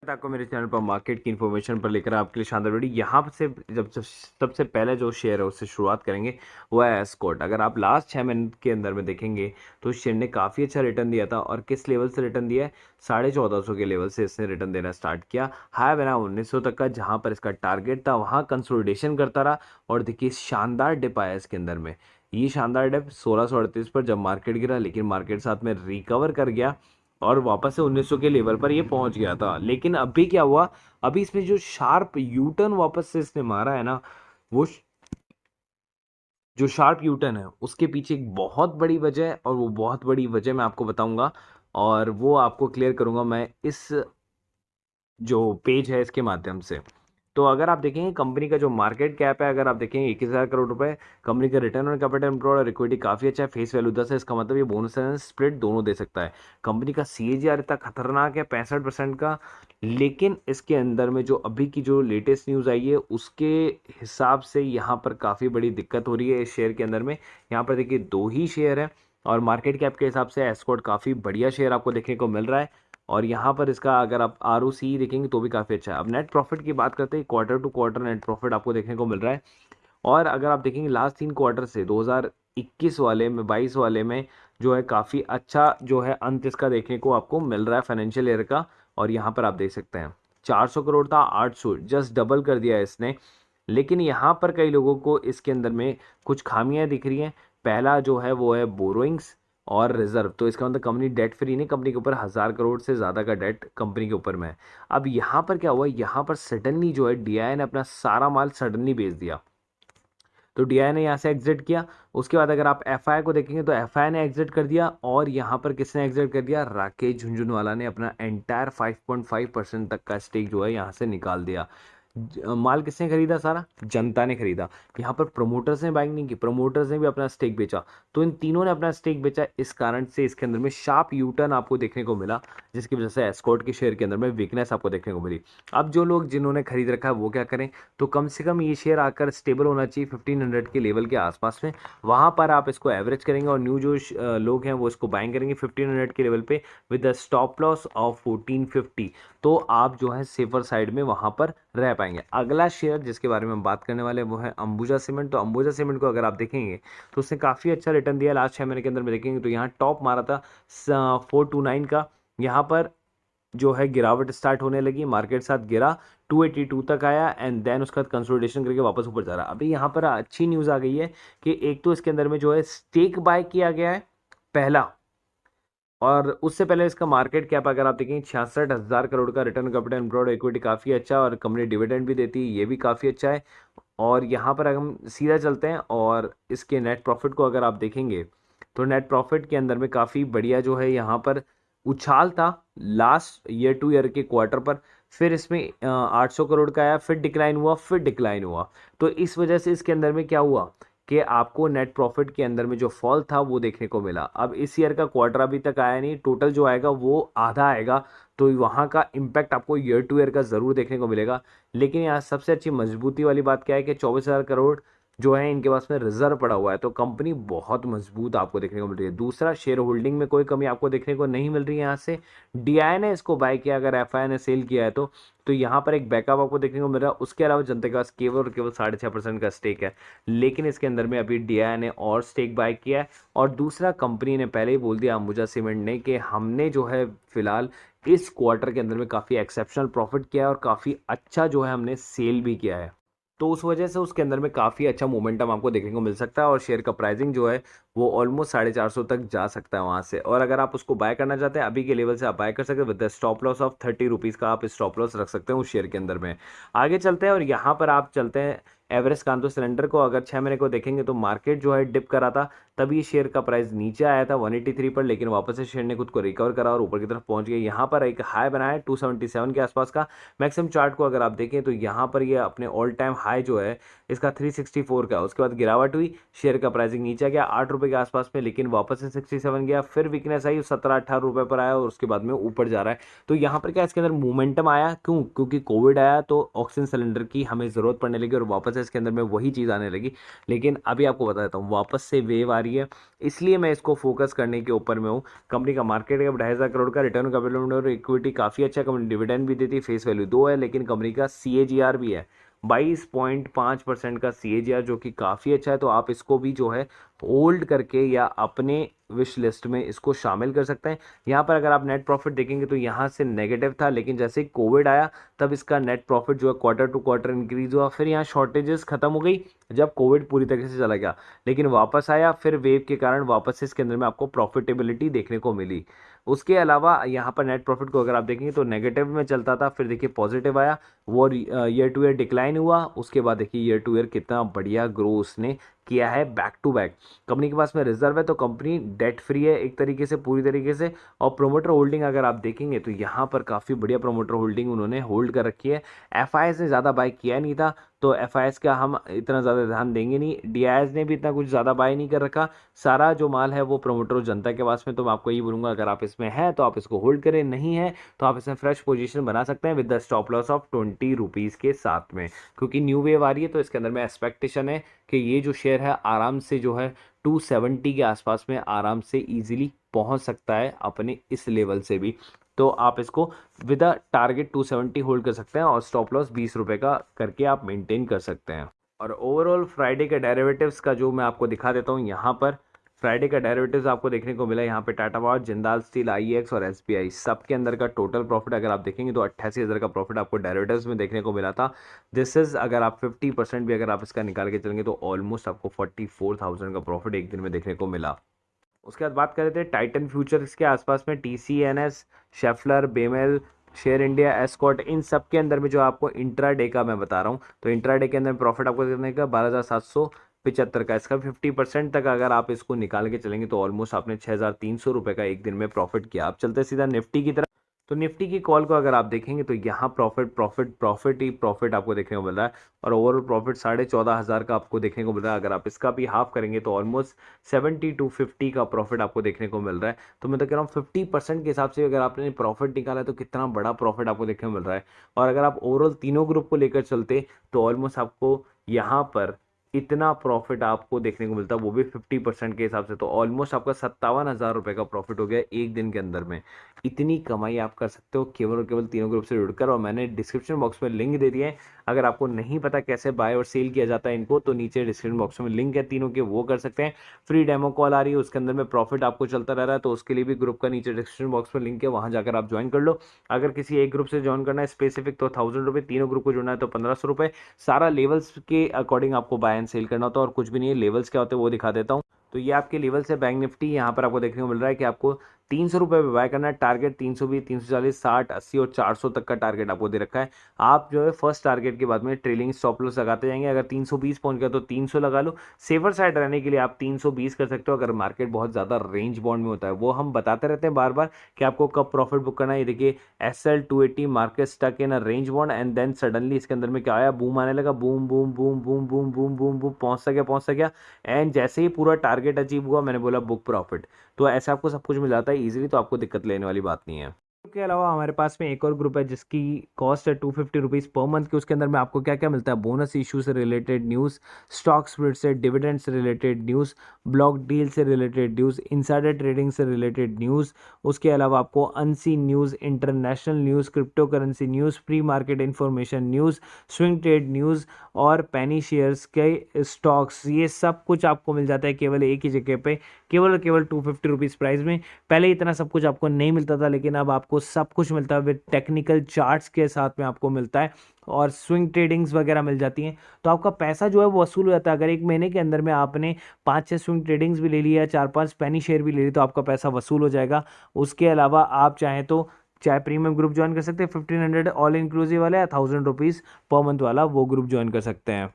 आपको मेरे चैनल पर मार्केट की इन्फॉर्मेशन पर लेकर आपके लिए शानदार वीडियो। यहाँ से जब सबसे पहले जो शेयर है उससे शुरुआत करेंगे वो है एस्कॉर्ट। अगर आप लास्ट 6 महीने के अंदर में देखेंगे तो इस शेयर ने काफ़ी अच्छा रिटर्न दिया था। और किस लेवल से रिटर्न दिया है? 1450 के लेवल से इसने रिटर्न देना स्टार्ट किया। हाई बना 1900 तक का, जहाँ पर इसका टारगेट था वहाँ कंसोलिडेशन करता रहा। और देखिए शानदार डिप आया इसके अंदर में। ये शानदार डिप 1638 पर जब मार्केट गिरा, लेकिन मार्केट साथ में रिकवर कर गया और वापस से 1900 के लेवल पर ये पहुंच गया था। लेकिन अभी क्या हुआ? अभी इसमें जो शार्प यू टर्न वापस से इसने मारा है ना, वो जो शार्प यू टर्न है उसके पीछे एक बहुत बड़ी वजह है, और वो बहुत बड़ी वजह मैं आपको बताऊंगा और वो आपको क्लियर करूंगा मैं इस जो पेज है इसके माध्यम से। तो अगर आप देखेंगे कंपनी का जो मार्केट कैप है, अगर आप देखेंगे 21,000 करोड़ रुपए, कंपनी का रिटर्न ऑन कैपिटल एम्प्लॉयड और इक्विटी काफी अच्छा है, फेस वैल्यू 10 है, इसका मतलब ये बोनस एंड स्प्लिट दोनों दे सकता है। कंपनी का CAGR इतना खतरनाक है 65% का। लेकिन इसके अंदर में जो अभी की जो लेटेस्ट न्यूज़ आई है उसके हिसाब से यहाँ पर काफ़ी बड़ी दिक्कत हो रही है इस शेयर के अंदर में। यहाँ पर देखिए 2 ही शेयर है और मार्केट कैप के हिसाब से एस्कॉर्ट काफ़ी बढ़िया शेयर आपको देखने को मिल रहा है। और यहाँ पर इसका अगर आप ROCE देखेंगे तो भी काफ़ी अच्छा है। अब नेट प्रॉफिट की बात करते हैं, quarter to quarter net profit आपको देखने को मिल रहा है। और अगर आप देखेंगे लास्ट 3 क्वार्टर से 2021 वाले में 22 वाले में जो है काफ़ी अच्छा जो है अंत इसका देखने को आपको मिल रहा है फाइनेंशियल ईयर का। और यहाँ पर आप देख सकते हैं 400 करोड़ था, 800, जस्ट डबल कर दिया है इसने। लेकिन यहाँ पर कई लोगों को इसके अंदर में कुछ खामियां दिख रही हैं। पहला जो है वो है बोरोइंग्स और रिजर्व। तो इसका मतलब कंपनी डेट फ्री नहीं, कंपनी के ऊपर 1000 करोड़ से ज़्यादा का डेट कंपनी के ऊपर में है। अब यहाँ पर क्या हुआ? यहाँ पर सडनली जो है DI ने अपना सारा माल सडनली बेच दिया। तो DI ने यहाँ से एग्जिट किया। उसके बाद अगर आप FI को देखेंगे तो FI ने एग्जिट कर दिया। और यहाँ पर किसने एग्जिट कर दिया? राकेश झुनझुनवाला ने अपना एंटायर 5.5% तक का स्टेक जो है यहाँ से निकाल दिया। माल किसने खरीदा? सारा जनता ने खरीदा। यहाँ पर प्रमोटर्स ने बाइंग नहीं की, प्रमोटर्स ने भी अपना स्टेक बेचा। तो इन तीनों ने अपना स्टेक बेचा, इस कारण से इसके अंदर में शार्प यू टर्न आपको देखने को मिला, जिसकी वजह से एस्कॉर्ट के शेयर के अंदर में वीकनेस आपको देखने को मिली। अब जो लोग जिन्होंने खरीद रखा है वो क्या करें? तो कम से कम ये शेयर आकर स्टेबल होना चाहिए 1500 के लेवल के आसपास में, वहां पर आप इसको एवरेज करेंगे। और न्यू जो लोग हैं वो इसको बाइंग करेंगे 1500 के लेवल पे with the stop loss of 1450। तो आप जो है सेफर साइड में वहां पर रह पाएंगे। अगला शेयर जिसके बारे में हम बात करने वाले हैं वो है अंबुजा सीमेंट। तो अंबुजा सीमेंट को अगर आप देखेंगे तो उसने काफ़ी अच्छा रिटर्न दिया लास्ट 6 महीने के अंदर में। देखेंगे तो यहाँ टॉप मारा था 429 का। यहाँ पर जो है गिरावट स्टार्ट होने लगी, मार्केट साथ गिरा, 282 तक आया एंड देन उसके बाद कंसोलिडेशन करके वापस ऊपर जा रहा। अभी यहाँ पर अच्छी न्यूज़ आ गई है कि एक तो इसके अंदर में जो है स्टेक बाय किया गया है पहला, और उससे पहले इसका मार्केट कैप अगर आप देखें 66,000 करोड़ का। रिटर्न कैपिटल एम्प्लॉयड इक्विटी काफ़ी अच्छा है और कंपनी डिविडेंड भी देती है, ये भी काफ़ी अच्छा है। और यहाँ पर अगर हम सीधा चलते हैं और इसके नेट प्रॉफिट को अगर आप देखेंगे तो नेट प्रॉफिट के अंदर में काफ़ी बढ़िया जो है यहाँ पर उछाल था लास्ट ईयर टू ईयर के क्वार्टर पर। फिर इसमें 800 करोड़ का आया, फिर डिक्लाइन हुआ, फिर डिक्लाइन हुआ। तो इस वजह से इसके अंदर में क्या हुआ कि आपको नेट प्रॉफिट के अंदर में जो फॉल था वो देखने को मिला। अब इस ईयर का क्वार्टर अभी तक आया नहीं, टोटल जो आएगा वो आधा आएगा। तो वहाँ का इम्पैक्ट आपको ईयर टू ईयर का ज़रूर देखने को मिलेगा। लेकिन यहाँ सबसे अच्छी मजबूती वाली बात क्या है कि 24,000 करोड़ जो है इनके पास में रिजर्व पड़ा हुआ है। तो कंपनी बहुत मजबूत आपको देखने को मिल रही है। दूसरा, शेयर होल्डिंग में कोई कमी आपको देखने को नहीं मिल रही है। यहाँ से DI ने इसको बाय किया, अगर FI ने सेल किया है तो यहाँ पर एक बैकअप आपको देखने को मिल रहा है। उसके अलावा जनता के पास केवल और केवल 6.5% का स्टेक है। लेकिन इसके अंदर में अभी DI ने और स्टेक बाय किया है। और दूसरा, कंपनी ने पहले ही बोल दिया अंबुजा सीमेंट ने कि हमने जो है फिलहाल इस क्वार्टर के अंदर में काफ़ी एक्सेप्शनल प्रॉफिट किया है और काफ़ी अच्छा जो है हमने सेल भी किया है। तो उस वजह से उसके अंदर में काफ़ी अच्छा मोमेंटम आपको देखने को मिल सकता है और शेयर का प्राइसिंग जो है वो ऑलमोस्ट 450 तक जा सकता है वहाँ से। और अगर आप उसको बाय करना चाहते हैं अभी के लेवल से आप बाय कर सकते हैं with the stop loss of 30 rupees का। आप स्टॉप लॉस रख सकते हैं उस शेयर के अंदर में। आगे चलते हैं और यहाँ पर आप चलते हैं एवरेस्ट कांतो सिलेंडर को। अगर 6 महीने को देखेंगे तो मार्केट जो है डिप करा था, तभी शेयर का प्राइस नीचे आया था 183 पर, लेकिन वापस से शेयर ने खुद को रिकवर करा और ऊपर की तरफ पहुंच गया। यहाँ पर एक हाई बनाया 277 के आसपास का। मैक्सिमम चार्ट को अगर आप देखें तो यहाँ पर ये अपने ऑल टाइम हाई जो है इसका 364 का। उसके बाद गिरावट हुई, शेयर का प्राइसिंग नीचे गया 8 रुपये के आसपास में, लेकिन वापस से 67 गया, फिर वीकनेस आई 17-18 रुपये पर आया और उसके बाद में ऊपर जा रहा है। तो यहाँ पर क्या इसके अंदर मोमेंटम आया, क्योंकि कोविड आया तो ऑक्सीजन सिलेंडर की हमें ज़रूरत पड़ने लगी और वापस वापस से इसके अंदर में वही चीज़ आने लगी। लेकिन अभी आपको बता देता हूँ, वापस से वेव आ रही है, इसलिए मैं इसको फोकस करने के ऊपर में हूँ। कंपनी का मार्केट कैप 2,500 करोड़ का, रिटर्न कैपिटल और इक्विटी काफ़ी अच्छा, कंपनी डिविडेंड भी देती है, फेस वैल्यू 2 है, लेकिन कंपनी का CAGR भी है 22.5% का CAGR, जो कि काफ़ी अच्छा है। तो आप इसको भी जो है होल्ड करके या अपने विश लिस्ट में इसको शामिल कर सकते हैं। यहाँ पर अगर आप नेट प्रॉफिट देखेंगे तो यहाँ से नेगेटिव था, लेकिन जैसे ही कोविड आया तब इसका नेट प्रॉफिट जो है क्वार्टर टू क्वार्टर इंक्रीज हुआ। फिर यहाँ शॉर्टेजेस खत्म हो गई जब कोविड पूरी तरीके से चला गया, लेकिन वापस आया, फिर वेव के कारण वापस से इसके अंदर में आपको प्रॉफिटेबिलिटी देखने को मिली। उसके अलावा यहाँ पर नेट प्रॉफिट को अगर आप देखेंगे तो नेगेटिव में चलता था, फिर देखिए पॉजिटिव आया, वो ईयर टू ईयर डिक्लाइन हुआ, उसके बाद देखिए ईयर टू ईयर कितना बढ़िया ग्रो उसने किया है बैक टू बैक। कंपनी के पास में रिजर्व है, तो कंपनी डेट फ्री है एक तरीके से, पूरी तरीके से। और प्रोमोटर होल्डिंग अगर आप देखेंगे तो यहाँ पर काफ़ी बढ़िया प्रोमोटर होल्डिंग उन्होंने होल्ड कर रखी है। FIS ने ज़्यादा बाय किया नहीं था, तो FIS का हम इतना ज़्यादा ध्यान देंगे नहीं। DIS ने भी इतना कुछ ज़्यादा बाय नहीं कर रखा, सारा जो माल है वो प्रोमोटर जनता के पास में। तो मैं आपको यही बोलूँगा, अगर आप इसमें है तो आप इसको होल्ड करें, नहीं है तो आप इसमें फ्रेश पोजीशन बना सकते हैं with the stop loss of 20 rupees के साथ में, क्योंकि न्यू वेव आ रही है। तो इसके अंदर में एक्सपेक्टेशन है कि ये जो शेयर है आराम से जो है 270 के आसपास में आराम से इजीली पहुंच सकता है अपने इस लेवल से भी। तो आप इसको विद अ टारगेट 270 होल्ड कर सकते हैं, और स्टॉप लॉस 20 रुपये का करके आप मेंटेन कर सकते हैं। और ओवरऑल फ्राइडे के डेरिवेटिव्स का जो मैं आपको दिखा देता हूँ, यहाँ पर फ्राइडे का डेरिवेटिव्स आपको देखने को मिला यहाँ पे Tata power, Jindal steel, IEX और SBI, सबके अंदर का टोटल प्रॉफिट अगर आप देखेंगे तो 88,000 का प्रॉफिट आपको डेरिवेटिव्स में देखने को मिला था। दिस इज अगर आप 50% भी अगर आप इसका निकाल के चलेंगे तो ऑलमोस्ट आपको 44,000 का प्रॉफिट एक दिन में देखने को मिला। उसके बाद बात कर रहे थे टाइटन फ्यूचर्स के आसपास में, TCNS, शेफलर, बेमेल, शेयर इंडिया, एस्कॉट, इन सब के अंदर में जो आपको इंट्राडे का मैं बता रहा हूँ, तो इंट्राडे के अंदर प्रॉफिट आपको देखने का 12,775 का। इसका 50% तक अगर आप इसको निकाल के चलेंगे तो ऑलमोस्ट आपने 6,300 रुपये का एक दिन में प्रॉफिट किया। आप चलते सीधा निफ्टी की तरफ, तो निफ्टी की कॉल को अगर आप देखेंगे तो यहाँ प्रॉफिट प्रॉफिट प्रॉफिट ही प्रॉफिट आपको देखने को मिल रहा है, और ओवरऑल प्रॉफिट 14,500 का आपको देखने को मिल रहा है। अगर आप इसका भी हाफ करेंगे तो ऑलमोस्ट 70 to 50 का प्रॉफिट आपको देखने को मिल रहा है। तो मैं तो कह रहा हूँ 50% के हिसाब से अगर आपने प्रॉफिट निकाला है तो कितना बड़ा प्रॉफिट आपको देखने को मिल रहा है। और अगर आप ओवरऑल तीनों ग्रुप को लेकर चलते तो ऑलमोस्ट आपको यहाँ पर इतना प्रॉफिट आपको देखने को मिलता है, वो भी 50% के हिसाब से। तो ऑलमोस्ट आपका 57,000 रुपये का प्रॉफिट हो गया एक दिन के अंदर में। इतनी कमाई आप कर सकते हो केवल और केवल तीनों ग्रुप से जुड़कर, और मैंने डिस्क्रिप्शन बॉक्स में लिंक दे दिया है। अगर आपको नहीं पता कैसे बाय और सेल किया जाता है इनको, तो नीचे डिस्क्रिप्शन बॉक्स में लिंक है तीनों के, वो कर सकते हैं। फ्री डेमो कॉल आ रही है, उसके अंदर में प्रॉफिट आपको चलता रह रहा है, तो उसके लिए भी ग्रुप का नीचे डिस्क्रिप्शन बॉक्स में लिंक है, वहाँ जाकर आप ज्वाइन कर लो। अगर किसी एक ग्रुप से ज्वाइन करना है स्पेसिफिक तो 1,000 रुपये, तीनों ग्रुप को जुड़ना है तो 1,500 रुपये। सारा लेवल्स के अकॉर्डिंग आपको बाय एंड सेल करना होता है, और कुछ भी नहीं है। लेवल्स क्या होते हैं वो दिखा देता हूँ। तो ये आपके लेवल से बैंक निफ्टी यहाँ पर आपको देखने को मिल रहा है कि आपको 300 रुपये पे बाय करना है। टारगेट 320, 340, 60, 80 और 400 तक का टारगेट आपको दे रखा है। आप जो है फर्स्ट टारगेट के बाद में ट्रेलिंग स्टॉप लॉस लगाते जाएंगे। अगर 320 पहुंच गया तो 300 लगा लो। सेफर साइड रहने के लिए आप 320 कर सकते हो। अगर मार्केट बहुत ज़्यादा रेंज बॉन्ड में होता है, वो हम बताते रहते हैं बार बार कि आपको कब प्रॉफिट बुक करना है। ये देखिए SL 280 market stuck in range bound, and then suddenly इसके अंदर में क्या आया, बूम आने लगा, boom boom boom boom boom boom boom boom, पहुंच गया। एंड जैसे ही पूरा टारगेट अचीव हुआ, मैंने बोला बुक प्रॉफिट। तो ऐसे आपको सब कुछ मिल जाता है इजीली, तो आपको दिक्कत लेने वाली बात नहीं है। के अलावा हमारे पास में एक और ग्रुप है जिसकी कॉस्ट है 250 रुपीज़ पर मंथ की। उसके अंदर में आपको क्या क्या मिलता है, बोनस इशू से रिलेटेड न्यूज़, स्टॉक स्प्लिट से, डिविडेंड से रिलेटेड न्यूज़, ब्लॉक डील से रिलेटेड न्यूज़, इनसाइडर ट्रेडिंग से रिलेटेड न्यूज़। उसके अलावा आपको unseen news, international news, crypto currency news, pre market information news, swing trade news और पेनी shares के स्टॉक्स, ये सब कुछ आपको मिल जाता है केवल एक ही जगह पे, केवल और केवल 250 रुपीज़ प्राइस में। पहले इतना सब कुछ आपको नहीं मिलता था, लेकिन अब आपको सब कुछ मिलता है विद टेक्निकल चार्ट्स के साथ में आपको मिलता है, और स्विंग ट्रेडिंग्स वगैरह मिल जाती हैं। तो आपका पैसा जो है वो वसूल हो जाता है। अगर एक महीने के अंदर में आपने 5-6 स्विंग ट्रेडिंग्स भी ले लिया, 4-5 पेनी शेयर भी ले ली, तो आपका पैसा वसूल हो जाएगा। उसके अलावा आप चाहें तो चाहे प्रीमियम ग्रुप ज्वाइन कर सकते हैं, 1500 ऑल इंक्लूसिव वाला, या 1,000 रुपीज़ पर मंथ वाला वो ग्रुप ज्वाइन कर सकते हैं।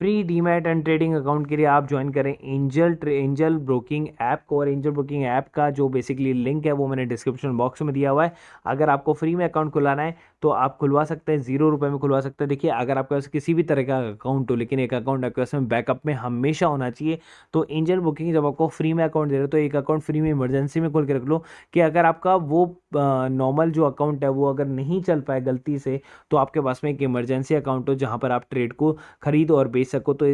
Free demat and trading account के लिए आप ज्वाइन करें एंजल ब्रोकिंग ऐप को। और एंजल ब्रोकिंग ऐप का जो बेसिकली लिंक है वो मैंने डिस्क्रिप्शन बॉक्स में दिया हुआ है। अगर आपको फ्री में अकाउंट खुलाना है तो आप खुलवा सकते हैं, 0 रुपये में खुलवा सकते हैं। देखिए, अगर आपके पास किसी भी तरह का अकाउंट हो लेकिन एक अकाउंट आपके पास में बैकअप में हमेशा होना चाहिए, तो एंजल बुकिंग जब आपको फ्री में अकाउंट दे रहे हो तो एक अकाउंट फ्री में इमरजेंसी में खोल के रख लो, कि अगर आपका वो नॉर्मल जो अकाउंट है वो अगर नहीं चल पाए गलती से, तो आपके पास में एक इमरजेंसी अकाउंट हो जहाँ पर आप ट्रेड को खरीद और बेच सको। तो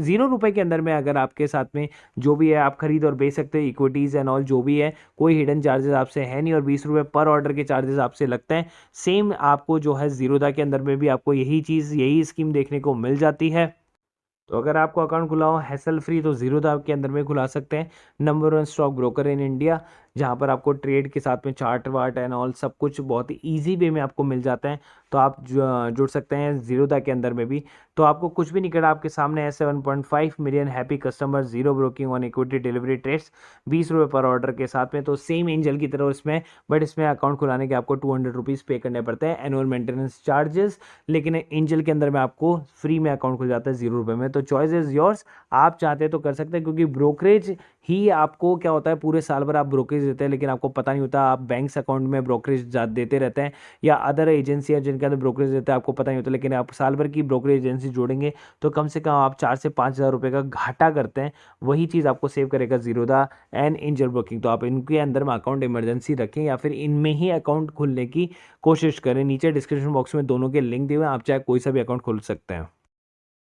0 रुपये के अंदर में अगर आपके साथ में जो भी है आप खरीद और बेच सकते हैं, इक्विटीज़ एंड ऑल जो भी है, कोई हिडन चार्जेस आपसे है नहीं, और 20 रुपये पर ऑर्डर के चार्जेस आपसे लगते हैं। सेम आपको जो है जीरोधा के अंदर में भी आपको यही चीज़, यही स्कीम देखने को मिल जाती है। तो अगर आपको अकाउंट खुला हो हैसल फ्री तो जीरोधा के अंदर में खुला सकते हैं। Number 1 stock broker in India, जहाँ पर आपको ट्रेड के साथ में चार्ट वार्ट एंड ऑल सब कुछ बहुत ही ईजी वे में आपको मिल जाता है। तो आप जुड़ सकते हैं जीरोधा के अंदर में भी। तो आपको कुछ भी नहीं करना, आपके सामने है 7.5 million happy customer, zero broking on equity delivery trades, 20 रुपये पर ऑर्डर के साथ में। तो सेम एंजल की तरह इसमें, बट इसमें अकाउंट खुलाने के आपको 200 रुपीज़ पे करने पड़ते हैं एनुअल मेंटेनेंस चार्जेस। लेकिन एंजल के अंदर में आपको फ्री में अकाउंट खुल जाता है 0 रुपये में। तो चॉइस इज़ योर्स, आप चाहते हैं तो कर सकते हैं, क्योंकि ब्रोकरेज ही आपको क्या होता है, पूरे साल भर आप ब्रोकरेज देते हैं लेकिन आपको पता नहीं होता, आप बैंक्स अकाउंट में ब्रोकरेज देते रहते हैं, या अदर एजेंसियाँ जिनके अंदर ब्रोकरेज देते हैं आपको पता नहीं होता, लेकिन आप साल भर की ब्रोकरेज एजेंसी जोड़ेंगे तो कम से कम आप 4 से 5 हज़ार रुपये का घाटा करते हैं। वही चीज़ आपको सेव करेगा जीरोधा एंड एंजल ब्रोकिंग। तो आप इनके अंदर में अकाउंट इमरजेंसी रखें या फिर इनमें ही अकाउंट खोलने की कोशिश करें। नीचे डिस्क्रिप्शन बॉक्स में दोनों के लिंक दिए हुए हैं, आप चाहे कोई सा भी अकाउंट खोल सकते हैं।